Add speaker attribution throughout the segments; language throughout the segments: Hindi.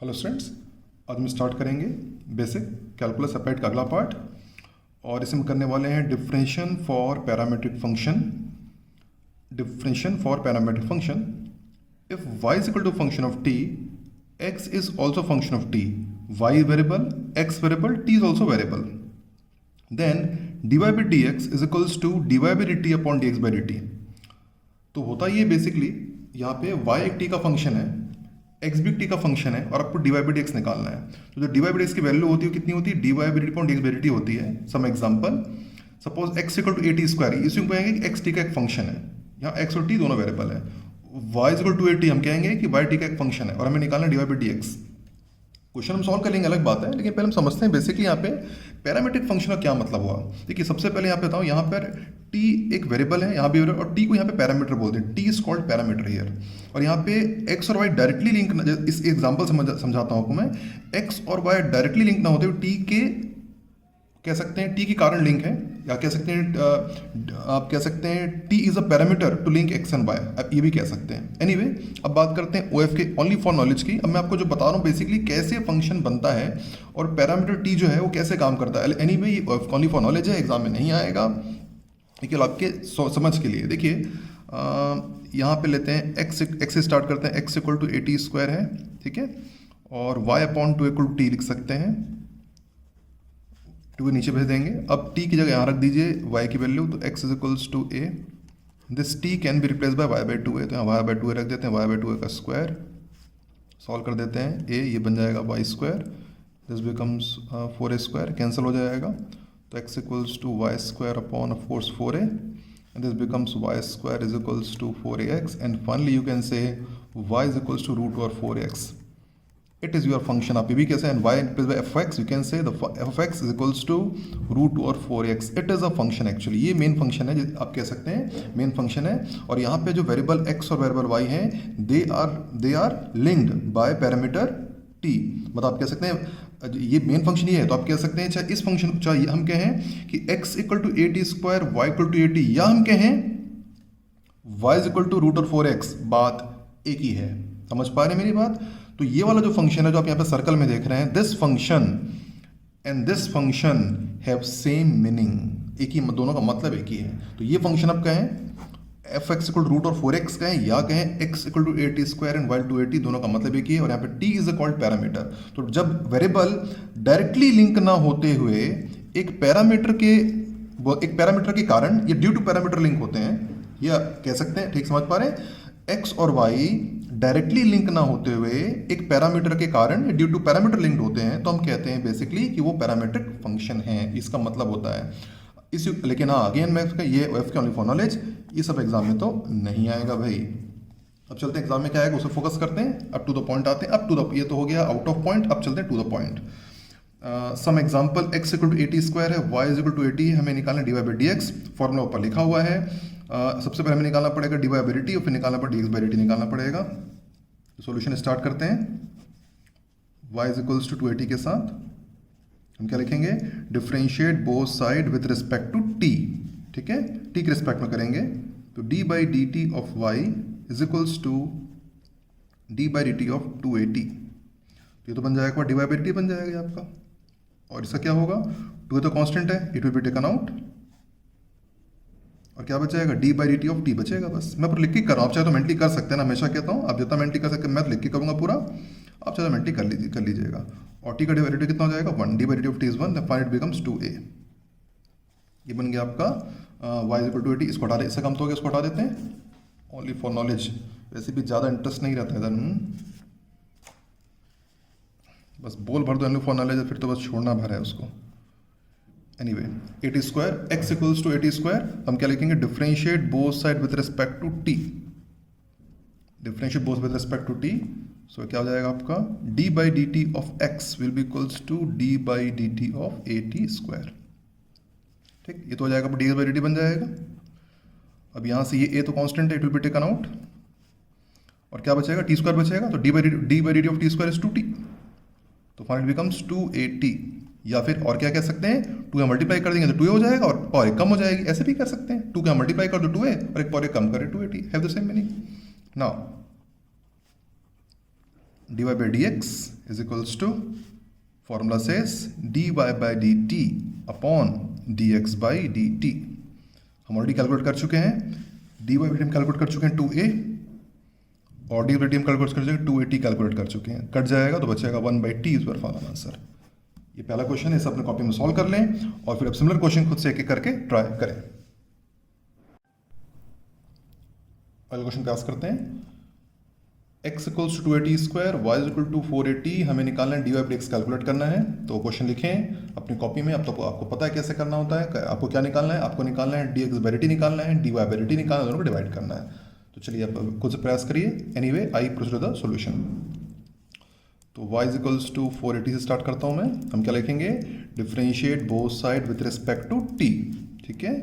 Speaker 1: हेलो स्टूडेंट्स, आज हम स्टार्ट करेंगे बेसिक कैलकुलस अप्लाइड का अगला पार्ट। और इसमें करने वाले हैं differential for parametric function. Differential for parametric function, if y is equal to function of t, x is also function of t, y variable, x variable, t is also variable, then dy by dx is equals to dy by dt upon dx by dt। तो होता ये बेसिकली यहाँ पे y एक t का फंक्शन है, x भी t का फंक्शन है और आपको dy by dx निकालना है। तो जो dy by dx की वैल्यू होती है कितनी होती है, dy by dt upon dx by dt होती है। Some example, suppose x equal to at square, इसी को कहेंगे कि x t का एक फंक्शन है, यहाँ x और t दोनों वेरिएबल है। y इक्वल टू at हम कहेंगे कि y t का एक फंक्शन है और हमें निकालना dy by dx। क्वेश्चन हम सॉल्व कर लेंगे, अलग बात है, लेकिन पहले हम समझते हैं बेसिकली यहाँ पे पैरामीट्रिक फंक्शन का क्या मतलब हुआ। देखिए सबसे पहले यहाँ पे बताऊँ, यहाँ पर t एक वेरिएबल है, यहाँ भी वेरिएबल, और t को यहाँ पे पैरामीटर बोलते हैं, t is called parameter here. और यहाँ पे x और y डायरेक्टली लिंक, इस एग्जांपल समझाता हूँ आपको मैं, x और y डायरेक्टली लिंक ना होते हुए t के, कह सकते हैं t के कारण लिंक है, या कह सकते हैं आप कह सकते हैं t is a parameter to link x and y, आप ये भी कह सकते हैं। एनीवे, अब बात करते हैं OF के, ओनली फॉर नॉलेज की। अब मैं आपको जो बता रहा हूँ बेसिकली कैसे फंक्शन बनता है और पैरामीटर t जो है वो कैसे काम करता है। एनीवे, ये OF ओनली फॉर नॉलेज है, एग्जाम में नहीं आएगा, लेकिन आपके समझ के लिए। देखिए यहाँ पे लेते हैं x से स्टार्ट करते हैं, x equal to at square है, ठीक है, और y upon 2 equal to t लिख सकते हैं, 2 के नीचे भेज देंगे। अब t की जगह यहाँ रख दीजिए y की वैल्यू, तो x is equals to a, this t can be replace by y by 2a, तो यहाँ y बाई 2a रख देते हैं, y बाई 2a का स्क्वायर, सॉल्व कर देते हैं, a ये बन जाएगा y square, this becomes 4a square, cancel हो जाएगा, तो x equals to y square upon of course 4a, and this becomes y square is equals to 4ax, and finally you can say y is equals to root over 4x. It is your function, आप ये भी कैसे, and y replaced by fx, you can say the fx is equals to root over 4x. It is a function actually, ये मेन फंक्शन है, आप कह सकते हैं मेन फंक्शन है। और यहाँ पे जो वेरिएबल x और वेरिएबल y हैं, they are linked by parameter t, मतलब आप कह सकते हैं ये मेन फंक्शन ही है, तो आप कह सकते हैं चाहे इस फंक्शन, चाहे हम कहें कि x equal to at square, y equal to at, या हम कहें y is equal to root और 4x, बात एक ही है। समझ पा रहे हैं मेरी बात? तो ये वाला जो फंक्शन है जो आप यहाँ पे सर्कल में देख रहे हैं, this function and this function have same meaning, एक ही, दोनों का मतलब एक ही है। तो ये फंक्शन आप कहें fx इक्वल रूट और 4x कहें, या कहें x equal to at square and y to at, दोनों का मतलब एक ही है। और यहाँ पे t इज कॉल्ड पैरामीटर। तो जब वेरिएबल डायरेक्टली लिंक ना होते हुए एक पैरामीटर के कारण, ये ड्यू टू पैरामीटर लिंक होते हैं, या कह सकते हैं, ठीक समझ पा रहे हैं, x और y डायरेक्टली लिंक ना होते हुए एक पैरामीटर के कारण ड्यू टू पैरामीटर लिंक्ड होते हैं, तो हम कहते हैं बेसिकली कि वो पैरामीट्रिक फंक्शन है, इसका मतलब होता है इस। लेकिन हाँ, अगेन मैं ये OF के ओनली फॉर नॉलेज, ये सब एग्जाम में तो नहीं आएगा भाई। अब चलते हैं एग्जाम में क्या आएगा उसे फोकस करते हैं, अब टू द पॉइंट आते हैं। अब टू द, ये तो हो गया आउट ऑफ पॉइंट, अब चलते हैं to the point. Some example, x equal to at square है, y is equal to at, हमें निकालना dy by dx, फॉर्मूला ऊपर लिखा हुआ है। सबसे पहले हमें निकालना पड़ेगा dy by dt और फिर निकालना पड़ेगा dx by dt निकालना पड़ेगा। सॉल्यूशन स्टार्ट करते हैं, y is equals to 2at के साथ हम क्या लिखेंगे, differentiate both side with respect to t, ठीक है, t के रिस्पेक्ट में करेंगे, तो d by dt of y is equals to d by dt of 2at, ये तो बन जाएगा dy by dt बन जाएगा आपका। और इसका क्या होगा, 2 तो कांस्टेंट है, it will be taken out, और क्या बचेगा, d by dt of t बचेगा। बस मैं पूरा लिख के कर रहा हूँ, आप चाहे तो मेंटली कर सकते हैं ना, हमेशा कहता हूँ आप जितना मेंटली कर सकते हैं, मैं तो लिख के करूँगा पूरा, आप चाहे मेंटली कर लीजिएगा। और t का डेरिवेटिव कितना हो जाएगा, 1, d by dt of t is 1, find it becomes 2a। ये बन गया आपका y is equal to at। इसको हटा दे, इससे कम तो हो गया, इसको हटा देते हैं, ओनली फॉर नॉलेज, वैसे भी ज़्यादा इंटरेस्ट नहीं रहता है इधर, बस बोल भर दो ओनली फॉर नॉलेज, फिर तो बस छोड़ना भर है उसको। Anyway, at square, x equals to at square, हम क्या लिखेंगे, differentiate both side with respect to t, differentiate both with respect to t, so क्या हो जाएगा आपका, d by dt of x will be equals to d by dt of at square, ठीक, ये तो हो जाएगा, dx by dt बन जाएगा। अब यहाँ से ये a तो कांस्टेंट है, it will be taken out, और क्या बचेगा, t स्क्वायर बचेगा, तो d by dt of t square is 2t, तो फाइनल बिकम्स 2at। या फिर और क्या कह सकते हैं, 2 का मल्टीप्लाई कर देंगे तो 2a हो जाएगा, और एक कम हो जाएगी, ऐसे भी कर सकते हैं, 2 का मल्टीप्लाई कर दो 2a और एक कम करे 2at, have the same meaning. dy by dx is equals to, formula says dy by dt upon dx by dt. हम ऑलरेडी कैलकुलेट कर चुके हैं, dy by dt हम कैलकुलेट कर चुके हैं 2a, और dy by dt हम कैलकुलेट कर चुके हैं 2at कैलकुलेट कर चुके हैं, कट जाएगा तो बचेगा 1/t is your final answer. ये पहला क्वेश्चन है, इसे अपने कॉपी में सॉल्व कर लें और फिर अब सिमिलर क्वेश्चन खुद से एक एक करके ट्राई करें। पहला क्वेश्चन पास करते हैं, x equals to 2at square, y is equal to 4at, हमें निकालना है dy by dx कैलकुलेट करना है। तो क्वेश्चन लिखें अपनी कॉपी में। अब तो आपको पता है कैसे करना होता है, आपको क्या निकालना है, आपको निकालना है dx by dt निकालना है, dy by dt निकालना है, दोनों को डिवाइड करना है। तो चलिए आप खुद से प्रयास करिए। Anyway I proceed the solution. तो y is equals to 4at से स्टार्ट करता हूँ मैं। हम क्या लिखेंगे, differentiate both side with respect to t, ठीक है।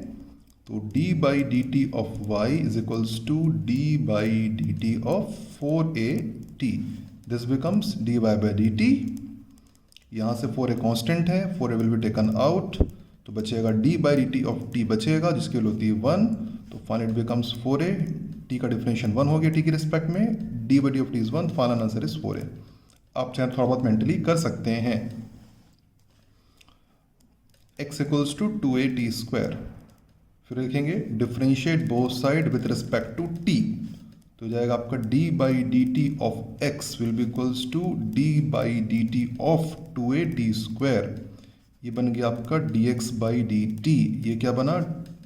Speaker 1: तो d by d t of y is equals to d by d t of 4at, this becomes dy by dt। यहाँ से 4a कांस्टेंट है, 4a will be taken out, तो बचेगा d by d t of t बचेगा, जिसकी वैल्यू होती है 1। तो final it becomes 4a, t का डिफरेंशियल 1 हो गया t के रिस्पेक्ट में, d by D of t is 1, final answer is 4a। आप चाहे थोड़ा बहुत मेंटली कर सकते हैं। x equals to 2at square, फिर लिखेंगे differentiate both side with respect to t, तो जाएगा आपका d by d t of x will be equals to d by d t of 2at square. ये बन गया आपका dx बाई डी टी। ये क्या बना,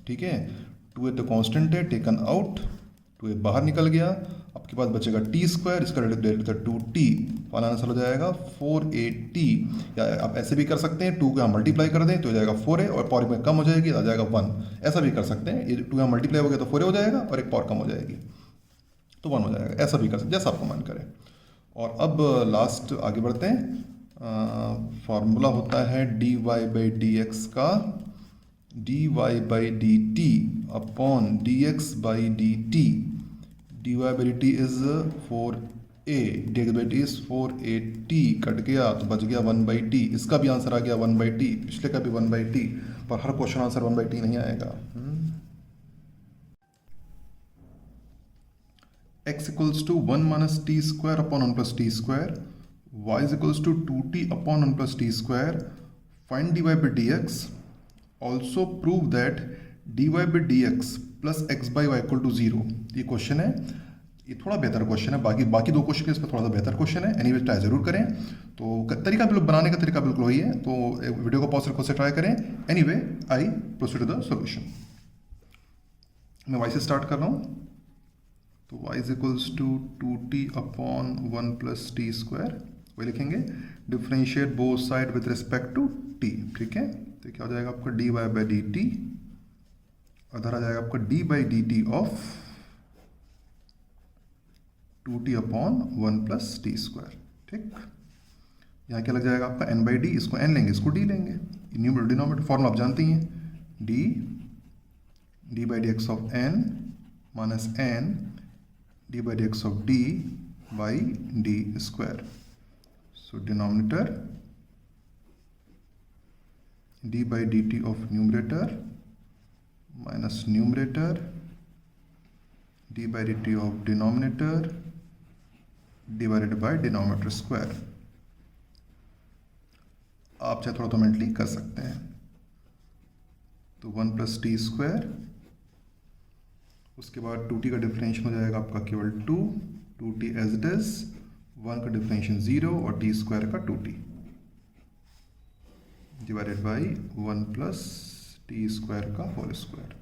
Speaker 1: ठीक है, 2a तो कांस्टेंट है, टेकन आउट, 2a बाहर निकल गया, आपके पास बचेगा t स्क्वायर, इसका डेरिवेटिव का 2t, फाइनल आंसर हो जाएगा 4at। या आप ऐसे भी कर सकते हैं, 2 का मल्टीप्लाई कर दें तो हो जाएगा 4a, और पावर में कम हो जाएगी आ जाएगा 1। ऐसा भी कर सकते हैं, ये 2 का मल्टीप्लाई हो गया तो 4a हो जाएगा, और एक पावर कम हो जाएगी तो 1 हो जाएगा। ऐसा भी कर सकते हैं, जैसा आपको मन करे। और अब लास्ट आगे बढ़ते हैं। फॉर्मूला होता है dy बाई डी एक्स का dy by d t upon dx by d T. dy by d t is 4a, dx by T is 4at, cut गया तो बच गया 1/t। इसका भी आंसर आ गया 1/t, पिछले का भी 1/t, पर हर क्वेश्चन आंसर 1/t नहीं आएगा। x equals to 1 minus t square upon 1 plus t square, y is equals to 2t upon 1 plus t square, find dy by dx, also prove that dy by dx plus x by y equal to 0। ये क्वेश्चन है, ये थोड़ा बेहतर क्वेश्चन है, बाकी दो क्वेश्चन के इस पर थोड़ा सा बेहतर क्वेश्चन है। एनीवे ट्राई जरूर करें। तो तरीका बिल्कुल बनाने का तरीका बिल्कुल वही है, तो वीडियो को पॉज खुद से ट्राई करें। Anyway I proceed to the solution. मैं y से स्टार्ट कर रहा हूँ। तो y is equals to 2t upon 1 plus t square, वही लिखेंगे, differentiate both side with respect to t, ठीक है। तो क्या हो जाएगा आपका dy बाई डी टी, उधर आ जाएगा आपका d by d t of 2t upon 1 plus t square, ठीक। यहाँ क्या लग जाएगा आपका n बाई डी, इसको n लेंगे, इसको d लेंगे, न्यूमरेटर डिनोमिनेटर फॉर्मूला आप जानते ही हैं, d by d x of n minus n d by d x of d by D square. So denominator d by d t of numerator minus numerator d by d t of denominator divided by denominator square. आप चाहे थोड़ा तो मेंटली कर सकते हैं। तो 1 प्लस टी स्क्वायर, उसके बाद 2t का डिफरेंशियल हो जाएगा आपका केवल 2t एज इट इज, 1 का डिफरेंशियल 0 और t स्क्वायर का 2t divided by 1 plus t square का होल स्क्वायर।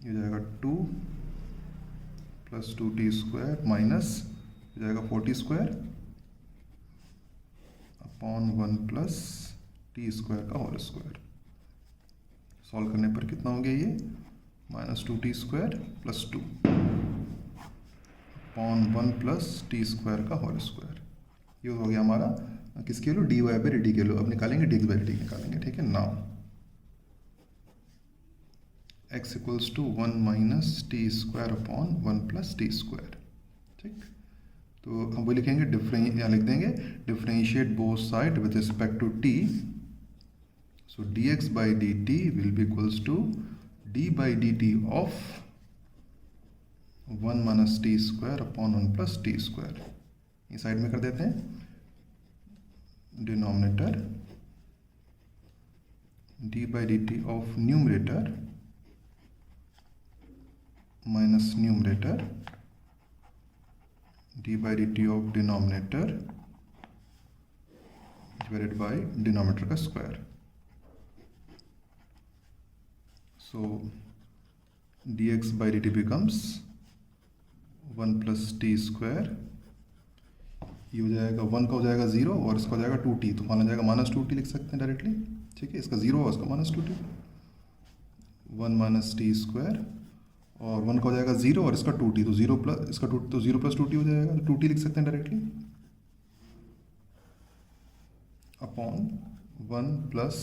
Speaker 1: ये जाएगा 2 प्लस 2t स्क्वायर माइनस हो जाएगा 4t square upon 1 plus t square का होल स्क्वायर। सॉल्व करने पर कितना हो गया ये, minus 2t square plus 2 upon 1 plus t square का होल स्क्वायर। ये हो गया हमारा किसके लो, dy बाई डी टी के लो। अब निकालेंगे dx बाई डी निकालेंगे, ठीक है। Now x equals to 1 minus t square upon 1 plus t square, ठीक। तो हम वो लिखेंगे यहाँ लिख देंगे differentiate both side with respect to t। So dx by d t will be equals to d by d t of 1 minus t square upon 1 plus t square. ये साइड में कर देते हैं, denominator d by d t of numerator minus numerator d by d t of denominator divided by denominator का square. So d x by d t becomes 1 plus t square. ये हो जाएगा 1 का हो जाएगा 0 और इसका हो जाएगा 2t, तो माना जाएगा -2t लिख सकते हैं डायरेक्टली. ठीक है, इसका 0 और इसका -2t, 1 माइनस टी स्क्वायर, और 1 का हो जाएगा 0 और इसका 2t, तो 0 प्लस इसका 2, तो 0 प्लस 2t हो जाएगा, तो 2t लिख सकते हैं directly upon 1 plus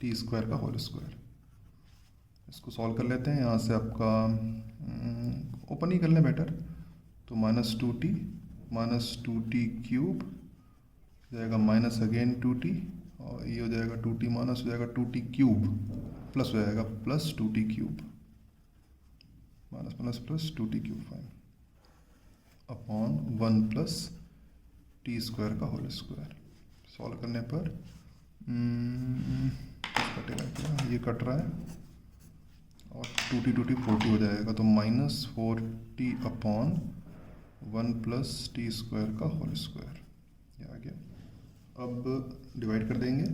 Speaker 1: t square का होल स्क्वायर. इसको सॉल्व कर लेते हैं. यहाँ से आपका ओपन ही कर लें बेटर, तो -2t क्यूब जाएगा माइनस अगेन 2t, और ये हो जाएगा 2t माइनस हो जाएगा 2t क्यूब, प्लस हो जाएगा plus 2t cube, minus plus 2t cube fine upon 1 plus t square का होल स्क्वायर. सॉल्व करने पर कटेगा क्या, ये कट रहा है, और 2t 40 हो जाएगा, तो -4t upon 1 plus t square का होल स्क्वायर. ये आ गया. अब डिवाइड कर देंगे.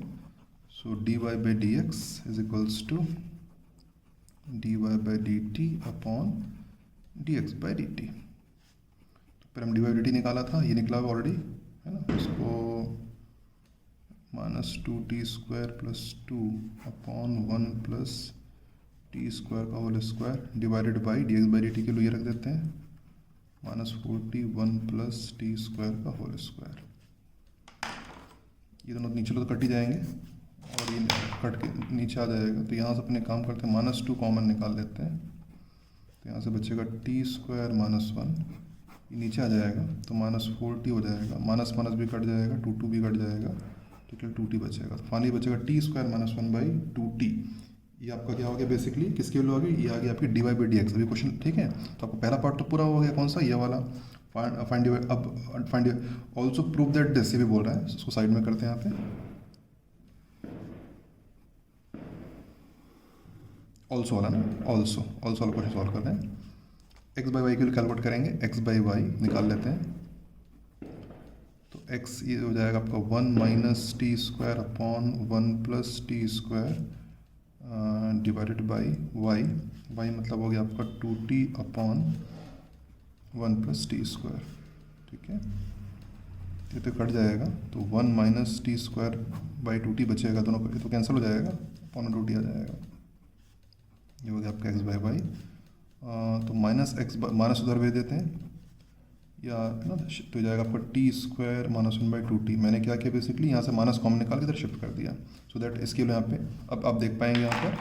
Speaker 1: So d y by d x is equals to d y by d t upon d x by d t. तो फिर हम डी वाई डी टी निकाला था, ये निकला हुआ ऑलरेडी है ना. इसको -2t square plus 2 upon 1 plus t square का whole square divided by d x by d t के लिए ये रख देते हैं, -40 1 प्लस टी स्क्वायर का होल स्क्वायर. ये दोनों नीचे तो कट ही जाएंगे और ये कट के नीचे आ जाएगा, तो यहाँ से अपने काम करते हैं -2 कॉमन निकाल लेते हैं, तो यहाँ से बचेगा टी स्क्वायर -1, ये नीचे आ जाएगा, तो -40 हो जाएगा, माइनस भी कट जाएगा, 2 भी कट जाएगा, तो केवल 2t बचेगा. तो फाइनली बचेगा टी स्क्वायर -1 बाई 2t. ये आपका क्या हो गया बेसिकली, किसकी वैल्यू आ गई, ये आ गई आपकी d y by d x. अभी क्वेश्चन ठीक है, तो आपको पहला पार्ट तो पूरा हो गया, कौन सा, ये वाला फाइंड. अब find also prove that this, ये भी बोल रहा है, इसको साइड में करते हैं यहाँ पे. ऑल्सो वाला ना, ऑल्सो वाला क्वेश्चन सॉल्व करते हैं. एक्स बाई वाई के लिए कैलकुलेट करेंगे, एक्स बाई वाई निकाल लेते हैं. तो x ये हो जाएगा आपका 1 minus t square upon 1 plus t square divided by y. y मतलब हो गया आपका 2t upon 1 plus t square. ठीक है, ये तो कट जाएगा, तो 1 minus t square by 2t बचेगा, दोनों ये तो कैंसिल हो जाएगा, अपॉन 2t आ जाएगा. ये हो गया आपका x बाई वाई. तो माइनस उधर भेज देते हैं, या है ना, तो जाएगा आपका टी स्क्वायर -1 बाई 2t. मैंने क्या किया बेसिकली, यहाँ से माइनस कॉमन निकाल के इधर शिफ्ट कर दिया, सो दैट इसके लिए यहाँ पे अब आप देख पाएंगे यहाँ पर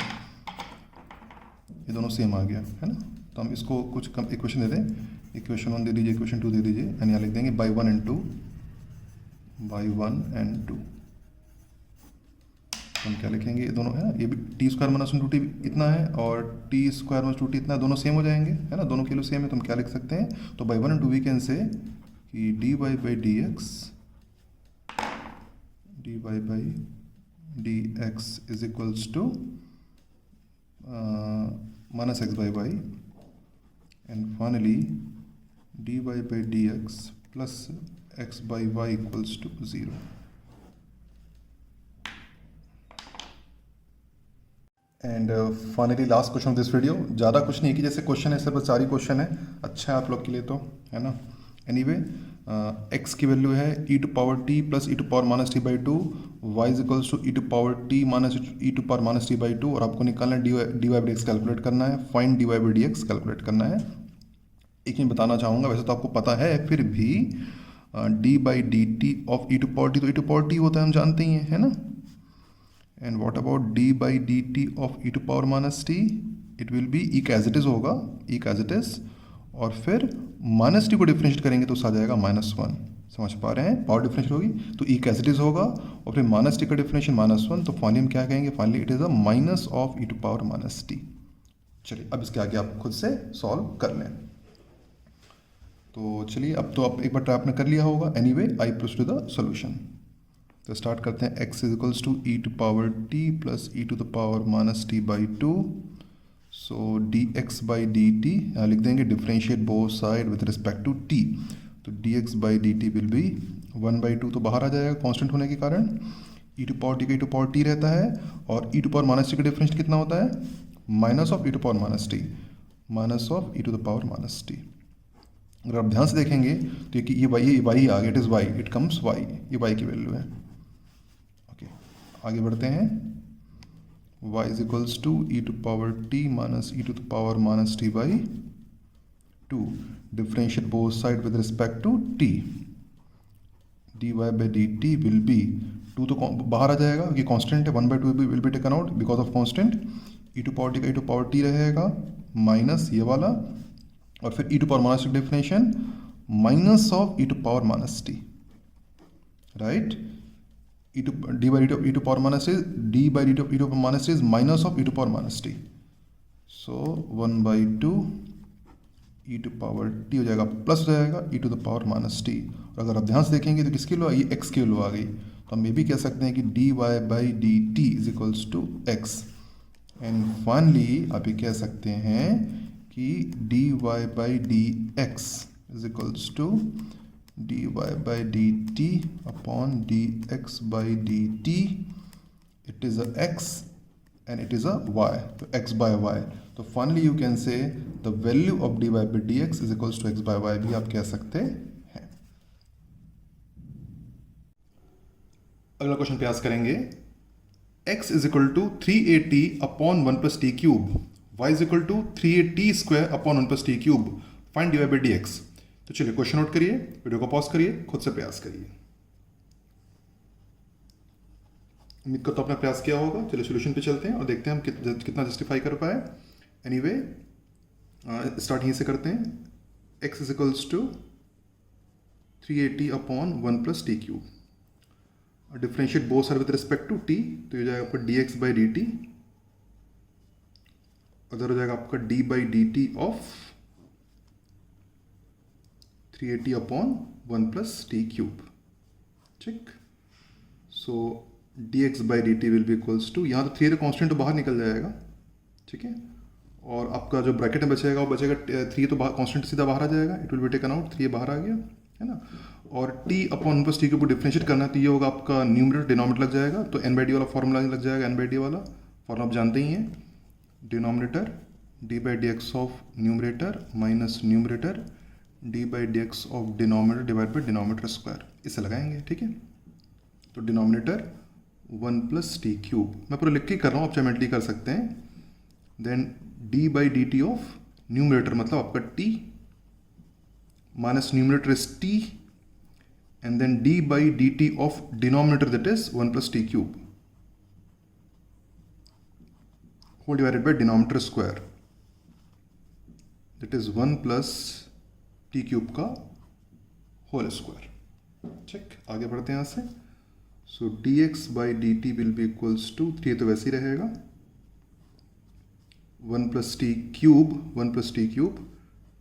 Speaker 1: ये दोनों सेम आ गया है ना. तो हम इसको कुछ कम इक्वेशन दे दें, इक्वेशन 1 दे दीजिए, इक्वेशन 2 दे दीजिए, एंड यहाँ लिख देंगे बाई 1 एंड 2. हम क्या लिखेंगे, ये दोनों है ना, ये भी टी स्क्वायर -2t इतना है और टी स्क्वायर -2t इतना है, दोनों सेम हो जाएंगे है ना, दोनों के लिए सेम है. तो हम क्या लिख सकते हैं, तो by 1 and 2 we can say कि d y by d x is equals to minus x by y, and finally d y by d x plus x by y equals to 0. And finally last question of this video. ज़्यादा कुछ नहीं है कि जैसे क्वेश्चन है, सिर्फ 4 ही क्वेश्चन है. अच्छा है आप लोग के लिए तो है ना. एनीवे एक्स की वैल्यू है e to power t plus e to power minus t by 2, y is equals to e to power t minus e to power minus t by 2, और आपको निकालना है d y by d x calculate करना है, find d y by d x calculate करना है. एक मैं बताना चाहूँगा, वैसे तो आपको पता है, फिर भी d by d t of e to power t, तो e टू पावर t होता है हम जानते ही हैं है ना. And what about d by d t of e to power minus t, it will be e as it is होगा, e एज इट इज, और फिर माइनस टी को डिफरेंशिएट करेंगे तो आ जाएगा -1. समझ पा रहे हैं, पावर डिफरेंशिएट होगी तो e एज इट इज होगा, और फिर माइनस टी का डिफरेंशिएट -1, तो फाइनली हम क्या कहेंगे, finally it is a minus of e to power minus t. चलिए अब इसके आगे आप खुद से सॉल्व कर लें. तो चलिए, अब तो आप एक बार ट्राई आपने कर लिया होगा। Anyway I proceed to the solution. तो स्टार्ट करते हैं। x is equals to e to power t plus e to the power minus t by two. So d x by d t यहाँ लिख देंगे, differentiate both side with respect to t. तो d x by d t will be 1/2, तो बाहर आ जाएगा कांस्टेंट होने के कारण। ई टू पावर टी का ई टू पावर टी रहता है, और e to power minus t का डिफरेंशिएट कितना होता है? Minus of e to power minus t, minus of e to the power minus t. अगर आप ध्यान से देखेंगे तो ये वाई आ गया, it is y, it comes y, ये वाई की वैल्यू है। ओके, आगे बढ़ते हैं। y is equals to e to power t minus e to the power minus t by two, differentiate both side with respect to t. D y by d t will be, two तो बाहर आ जाएगा, ये कांस्टेंट है, 1/2 will be taken out because of constant. E to power T का ई टू पावर टी रहेगा माइनस ये वाला, और फिर e to power minus t differentiation minus of e to power minus t, right. e to d by d to power minus is d by d to power minus is minus of e to power minus t, so 1/2 e to power t हो जाएगा, प्लस हो जाएगा e to the power minus t। और अगर आप ध्यान से देखेंगे तो किसकी वैल्यू आई? x की वैल्यू आ गई। तो हम ये भी कह सकते हैं कि dy by dt is equals to x। And finally आप ये कह सकते हैं कि dy by dx is equals to dy by dt upon dx by dt, it is a x and it is a y, तो x by y। तो finally you can say the value of dy by dx is equals to x by y भी आप कह सकते हैं। अगला क्वेश्चन प्रयास करेंगे। x is equal to 3at upon 1 plus t cube, y is equal to 3at square upon 1 plus t cube, find dy by dx। तो चलिए क्वेश्चन नोट करिए, वीडियो को पॉज करिए, खुद से प्रयास करिए। उम्मीद करता हूं आपने प्रयास किया होगा। चलिए सोल्यूशन पे चलते हैं और देखते हैं हम कितना जस्टिफाई कर पाए। एनीवे स्टार्ट यहीं से करते हैं। x is equals to 380 upon 1 plus t cube, differentiate both side with respect to t, तो ये हो जाएगा आपका dx बाई डी टी, उधर हो जाएगा आपका d by d t of 380 upon 1 plus t cube, ठीक। So dx by d t will be equals to, यहाँ तो 3 तो कॉन्स्टेंट तो बाहर निकल जाएगा, ठीक है, और आपका जो ब्रैकेट में बचेगा वो बचेगा 3 तो कॉन्स्टेंट सीधा बाहर आ जाएगा, it will be taken out, 3 बाहर आ गया, है ना। और t upon 1 plus t cube को डिफरेंशिएट करना है तो ये होगा आपका न्यूमरेटर डिनोमिनेटर लग जाएगा, तो n बाई डी वाला फॉर्मूला लग जाएगा, n बाई डी वाला फॉर्मूला आप जानते ही हैं, denominator d by d x of numerator minus numerator d by d x of denominator divide by denominator square, इसे लगाएंगे, ठीक है। तो डिनोमिनेटर 1 प्लस टी क्यूब, मैं पूरा लिख के कर रहा हूँ, आप चाहे मेंटली कर सकते हैं। Then d by d t of numerator मतलब आपका t minus numerator is t, and then d by d t of denominator that is 1 plus t cube whole divided by denominator square that is 1 plus t cube का होल स्क्वायर, ठीक। आगे बढ़ते हैं यहाँ से। So d x by d t will be equals to, 3 तो वैसे ही रहेगा, 1 plus t cube, 1 plus t cube,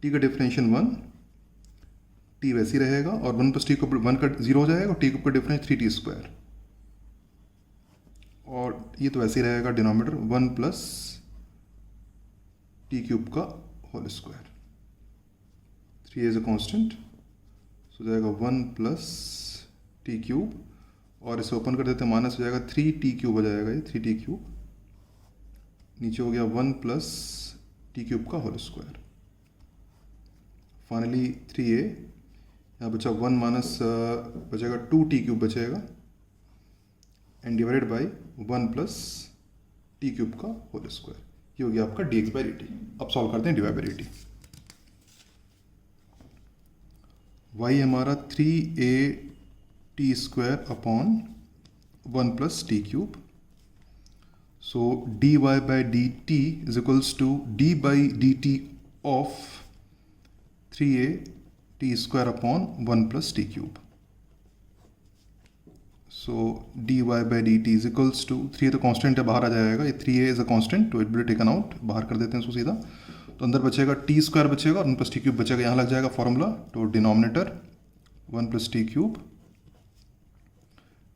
Speaker 1: T का डिफरेंशिएशन 1, टी वैसे ही रहेगा, और 1 प्लस टी क्यूब 1 का 0 हो जाएगा, और टी क्यूब का डिफरेंस 3t स्क्वायर, और ये तो वैसे ही रहेगा डिनोमिनेटर 1 प्लस टी क्यूब का whole square, 3 is a constant, so जाएगा 1 प्लस टी क्यूब, और इसे ओपन कर देते हैं, माइनस हो जाएगा 3t क्यूब हो जाएगा, ये 3t क्यूब, नीचे हो गया 1 प्लस टी क्यूब का होल स्क्वायर, फाइनली 3a, यहाँ बचा 1 माइनस बचेगा 2t क्यूब बचेगा, and divided by 1 plus t cube का होल स्क्वायर, ये हो गया आपका dx बाई डी टी। अब सॉल्व करते हैं dy by d t. y हमारा 3at square upon 1 plus t cube, so dy by d t is equals to d by d t of 3at square upon 1 plus t cube, so dy by d t is equals to, 3 तो कांस्टेंट है बाहर आ जाएगा, ये 3a इज अ कांस्टेंट तो इट विल टेकन आउट, बाहर कर देते हैं इसको सीधा, तो अंदर बचेगा टी स्क्वायर बचेगा और वन प्लस टी क्यूब बचेगा, यहाँ लग जाएगा फॉर्मूला। तो denominator one plus t cube,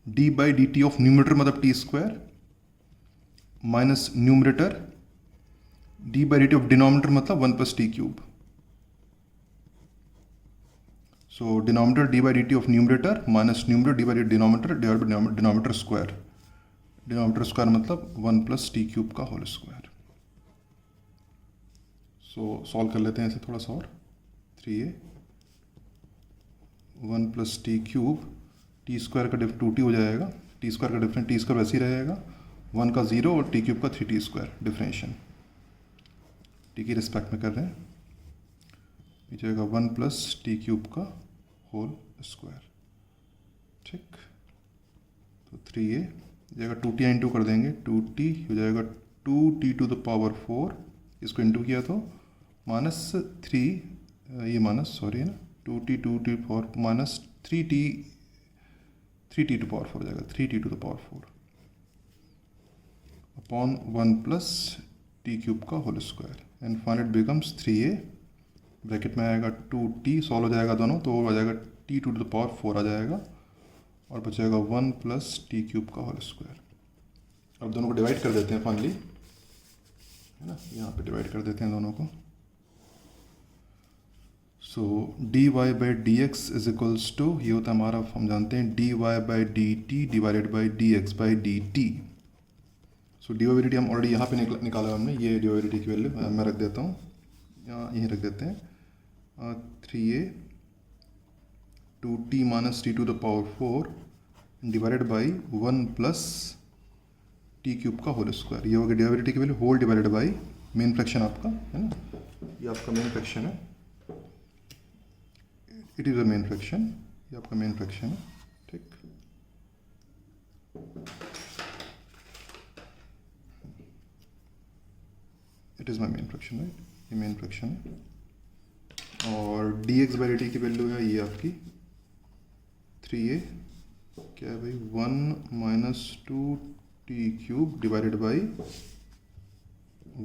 Speaker 1: d by d t of numerator मतलब t square, minus numerator d by d t of denominator मतलब one plus t cube. So denominator d by d t of numerator minus numerator d by denominator divide by denominator square. Denominator square मतलब वन प्लस टी क्यूब का होल स्क्वायर। सो सॉल्व कर लेते हैं इसे थोड़ा सा और। 3a one plus t cube, T square का टू टी हो जाएगा, टी स्क्वायर का डिफरेंस टी स्क्वायर वैसे ही रहेगा, 1 का 0 और टी क्यूब का 3t स्क्वायर डिफरेंशिएशन टी की रिस्पेक्ट में कर रहे हैं। ये जाएगा 1 प्लस टी क्यूब का होल स्क्वायर। ठीक, तो 3a जाएगा 2t इंटू कर देंगे, 2t हो जाएगा 2t टू द पावर 4, इसको इंटू किया तो माइनस 3, ये माइनस सॉरी है ना, 2t power minus 3t to power 4 हो जाएगा, 3t to the power 4 upon 1 plus t cube का whole square and finally it becomes 3a, bracket में आएगा 2t, सॉल्व हो जाएगा दोनों तो आ जाएगा t टू द पावर 4 आ जाएगा और बचेगा 1 प्लस टी क्यूब का होल स्क्वायर। अब दोनों को डिवाइड कर देते हैं फाइनली, है ना, यहाँ पे डिवाइड कर देते हैं दोनों को। So d y by d x is equals to, ये होता है हमारा, हम जानते हैं d y by d t divided by d x by d t. So d y by d t हम ऑलरेडी यहाँ पे निकाला हमने, ये d y by d t की वैल्यू मैं रख देता हूँ, यहाँ यहीं रख देते हैं 3a 2t minus t to the power 4 divided by 1 plus t cube का होल स्क्वायर। ये होगा d y by d t की value whole divided by main fraction आपका, है ना, ये आपका मेन फ्रैक्शन है, it is a main fraction, ये आपका मेन फ्रैक्शन है। ठीक, it is my main fraction, right, ये मेन फ्रैक्शन है। और d x by d t की वैल्यू है ये आपकी 3a क्या है भाई 1 minus 2t cube divided by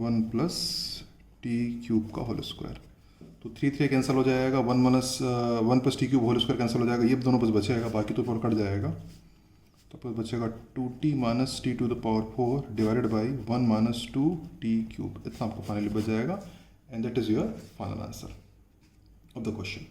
Speaker 1: 1 plus t cube का होल स्क्वायर। तो 3 कैंसिल हो जाएगा, 1 plus t cube whole square cancel हो जाएगा, ये दोनों बस बचेगा, बाकी तो पर कट जाएगा। तो बस बचेगा 2t minus t to the power 4 divided by 1 minus 2t cube, इतना आपको फाइनली बच जाएगा and that is your final answer of the question.